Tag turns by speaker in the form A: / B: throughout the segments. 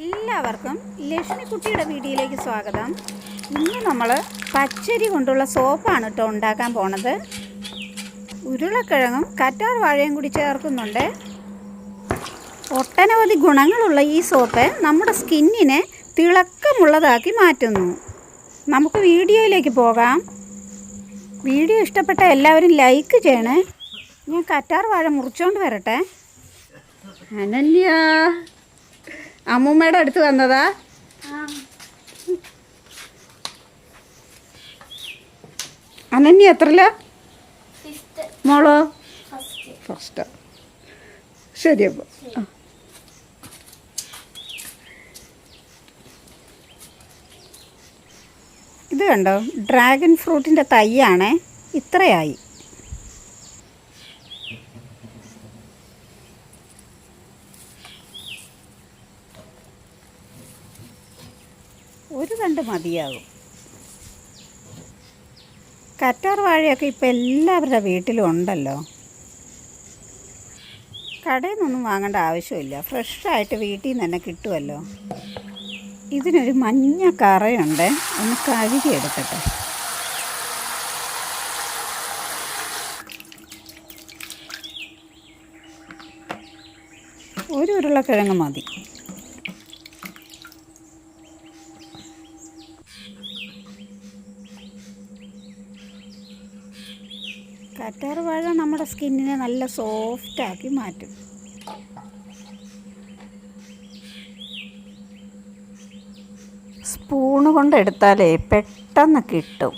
A: എല്ലാവർക്കും ലക്ഷ്മിക്കുട്ടിയുടെ വീഡിയോയിലേക്ക് സ്വാഗതം. ഇന്ന് നമ്മൾ പച്ചരി കൊണ്ടുള്ള സോപ്പാണ് കേട്ടോ ഉണ്ടാക്കാൻ പോണത്. ഉരുളക്കിഴങ്ങും കറ്റാർ വാഴയും കൂടി ചേർക്കുന്നുണ്ട്. ഒട്ടനവധി ഗുണങ്ങളുള്ള ഈ സോപ്പ് നമ്മുടെ സ്കിന്നിനെ തിളക്കമുള്ളതാക്കി മാറ്റുന്നു. നമുക്ക് വീഡിയോയിലേക്ക് പോകാം. വീഡിയോ ഇഷ്ടപ്പെട്ട എല്ലാവരും ലൈക്ക് ചെയ്യണേ. ഞാൻ കറ്റാർ വാഴ മുറിച്ചോണ്ട് വരട്ടെ. അനന്യ അമ്മൂമ്മയുടെ അടുത്ത് വന്നതാ. അനന്യ എത്രല്ല മോളോ? ഫസ്റ്റ്. ശരി. അപ്പോൾ ഇത് കണ്ടോ, ഡ്രാഗൺ ഫ്രൂട്ടിൻ്റെ തൈയാണേ. ഇത്രയായി. ഒരു തണ്ട് മതിയാകും. കറ്റാർ വാഴയൊക്കെ ഇപ്പം എല്ലാവരുടെ വീട്ടിലും ഉണ്ടല്ലോ. കടയിൽ നിന്നൊന്നും വാങ്ങേണ്ട ആവശ്യമില്ല, ഫ്രഷായിട്ട് വീട്ടിൽ നിന്ന് തന്നെ കിട്ടുമല്ലോ. ഇതിനൊരു മഞ്ഞ കറയുണ്ട്, ഒന്ന് കഴുകി എടുക്കട്ടെ. ഒരു ഉരുളക്കിഴങ്ങ് മതി. കറ്റാർ വാഴ നമ്മുടെ സ്കിന്നിനെ നല്ല സോഫ്റ്റാക്കി മാറ്റും. സ്പൂണ് കൊണ്ട് എടുത്താലേ പെട്ടെന്ന് കിട്ടും.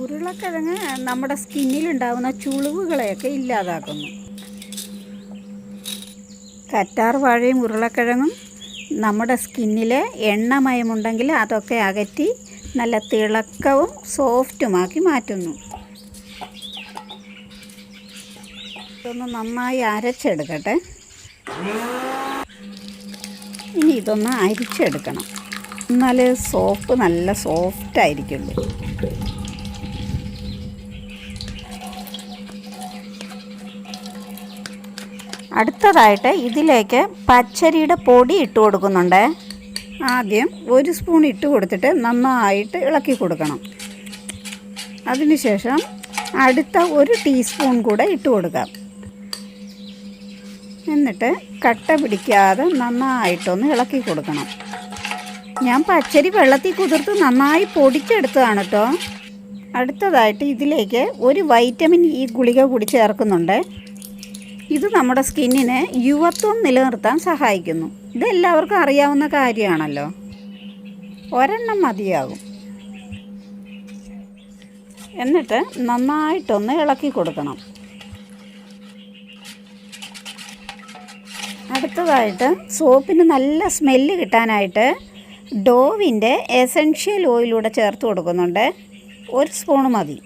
A: ഉരുളക്കിഴങ്ങ് നമ്മുടെ സ്കിന്നിലുണ്ടാകുന്ന ചുളിവുകളെയൊക്കെ ഇല്ലാതാക്കുന്നു. കറ്റാർ വാഴയും ഉരുളക്കിഴങ്ങും നമ്മുടെ സ്കിന്നിൽ എണ്ണമയമുണ്ടെങ്കിൽ അതൊക്കെ അകറ്റി നല്ല തിളക്കവും സോഫ്റ്റുമാക്കി മാറ്റുന്നു. ഇതൊന്ന് നന്നായി അരച്ചെടുക്കട്ടെ. ഇനി ഇതൊന്ന് അരിച്ചെടുക്കണം, എന്നാൽ സോപ്പ് നല്ല സോഫ്റ്റായിരിക്കുള്ളൂ. അടുത്തതായിട്ട് ഇതിലേക്ക് പച്ചരിയുടെ പൊടി ഇട്ട് കൊടുക്കുന്നുണ്ട്. ആദ്യം ഒരു സ്പൂൺ ഇട്ട് കൊടുത്തിട്ട് നന്നായിട്ട് ഇളക്കി കൊടുക്കണം. അതിനുശേഷം അടുത്ത ഒരു ടീസ്പൂൺ കൂടെ ഇട്ട് കൊടുക്കാം. എന്നിട്ട് കട്ട പിടിക്കാതെ നന്നായിട്ടൊന്ന് ഇളക്കി കൊടുക്കണം. ഞാൻ പച്ചരി വെള്ളത്തിൽ കുതിർത്ത് നന്നായി പൊടിച്ചെടുത്തതാണ് കേട്ടോ. അടുത്തതായിട്ട് ഇതിലേക്ക് ഒരു വൈറ്റമിൻ ഇ ഗുളിക കൂടി ചേർക്കുന്നുണ്ട്. ഇത് നമ്മുടെ സ്കിന്നിനെ യുവത്വം നിലനിർത്താൻ സഹായിക്കുന്നു. ഇതെല്ലാവർക്കും അറിയാവുന്ന കാര്യമാണല്ലോ. ഒരെണ്ണം മതിയാകും. എന്നിട്ട് നന്നായിട്ടൊന്ന് ഇളക്കി കൊടുക്കണം. അടുത്തതായിട്ട് സോപ്പിന് നല്ല സ്മെല്ല് കിട്ടാനായിട്ട് ഡോവിൻ്റെ എസൻഷ്യൽ ഓയിലൂടെ ചേർത്ത് കൊടുക്കുന്നുണ്ട്. ഒരു സ്പൂണ് മതി.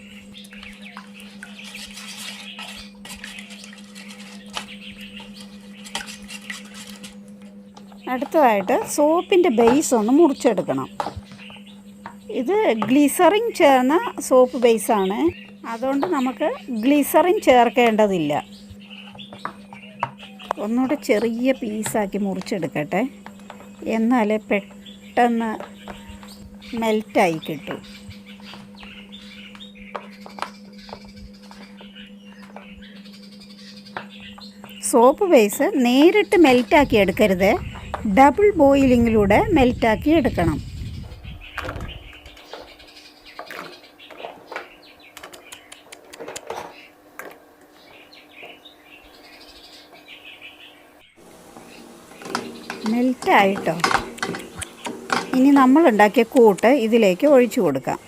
A: അടുത്തതായിട്ട് സോപ്പിൻ്റെ ബേസ് ഒന്ന് മുറിച്ചെടുക്കണം. ഇത് ഗ്ലിസറിൻ ചേർന്ന സോപ്പ് ബേസാണ്, അതുകൊണ്ട് നമുക്ക് ഗ്ലിസറിൻ ചേർക്കേണ്ടതില്ല. ഒന്നുകൂടെ ചെറിയ പീസാക്കി മുറിച്ചെടുക്കട്ടെ, എന്നാലേ പെട്ടെന്ന് മെൽറ്റായി കിട്ടും. സോപ്പ് ബേസ് നേരിട്ട് മെൽറ്റാക്കി എടുക്കരുത്, ഡബിൾ ബോയിലിങ്ങിലൂടെ മെൽറ്റാക്കി എടുക്കണം. മെൽറ്റായിട്ടോ. ഇനി നമ്മൾ ഉണ്ടാക്കിയ കൂട്ട് ഇതിലേക്ക് ഒഴിച്ചു കൊടുക്കാം.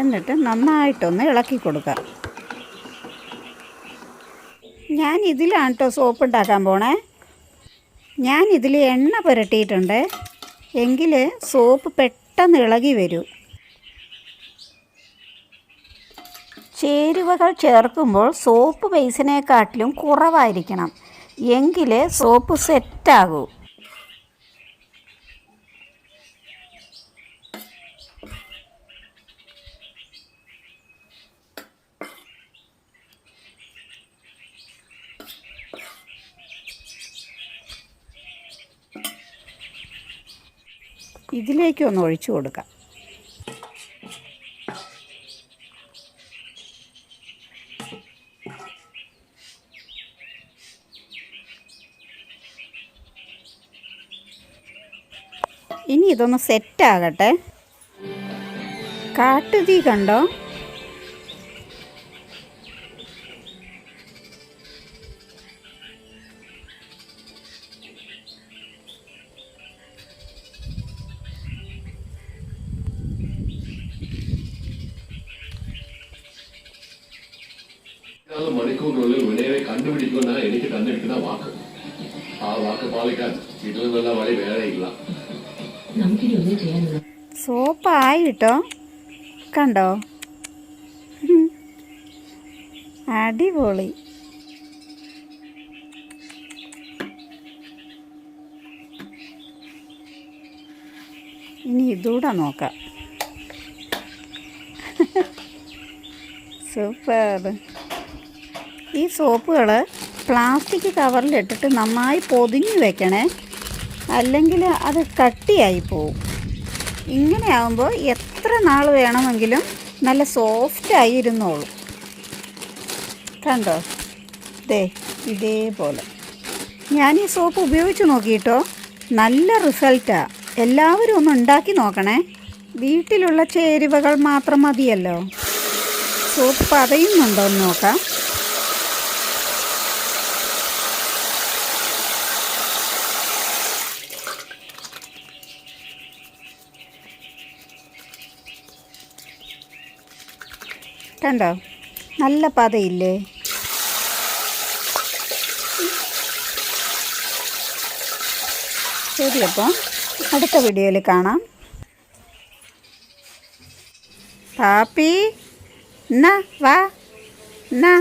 A: എന്നിട്ട് നന്നായിട്ടൊന്ന് ഇളക്കി കൊടുക്കാം. ഞാൻ ഇതിലാണ് കേട്ടോ സോപ്പ് ഉണ്ടാക്കാൻ പോണേ. ഞാൻ ഇതിൽ എണ്ണ പുരട്ടിയിട്ടുണ്ട്, എങ്കിൽ സോപ്പ് പെട്ടെന്ന് ഇളകി വരൂ. ചേരുവകൾ ചേർക്കുമ്പോൾ സോപ്പ് ബേസിനെക്കാട്ടിലും കുറവായിരിക്കണം, എങ്കിലേ സോപ്പ് സെറ്റാകൂ. ഇതിലേക്കൊന്ന് ഒഴിച്ചു കൊടുക്കാം. ഇനി ഇതൊന്ന് സെറ്റാകട്ടെ. കാട്ടുതീ കണ്ടോ?
B: മണിക്കൂറിനുള്ളിൽ വിനയനെ കണ്ടുപിടിക്കുമെന്നാണ് എനിക്ക് തന്നിരിക്കുന്ന വാക്ക്. ആ വാക്ക് പാലിക്കാൻ ഇതിൽ നിന്നുള്ള വഴി വേറെയില്ല.
A: സോപ്പായി കേട്ടോ, കണ്ടോ? അടിപൊളി. ഇനി ഇതൂടെ നോക്കാം. സൂപ്പർ. ഈ സോപ്പുകൾ പ്ലാസ്റ്റിക് കവറിലിട്ടിട്ട് നന്നായി പൊതിഞ്ഞ് വെക്കണേ, അല്ലെങ്കിൽ അത് കട്ടിയായി പോവും. ഇങ്ങനെ ആകുമ്പോൾ എത്ര നാൾ വേണമെങ്കിലും നല്ല സോഫ്റ്റായി ഇരുന്നോളും. കണ്ടോ? ഇതേപോലെ ഞാൻ ഈ സോപ്പ് ഉപയോഗിച്ച് നോക്കിയിട്ടോ, നല്ല റിസൾട്ടാണ്. എല്ലാവരും ഒന്ന് ഉണ്ടാക്കി നോക്കണേ. വീട്ടിലുള്ള ചേരുവകൾ മാത്രം മതിയല്ലോ. സോപ്പ് പതയുന്നുണ്ടോ എന്ന് നോക്കാം. കണ്ടോ? നല്ല പതയില്ലേ? ശരി, അപ്പോൾ അടുത്ത വീഡിയോയിൽ കാണാം. പാപ്പി എന്നാ വാ എന്നാ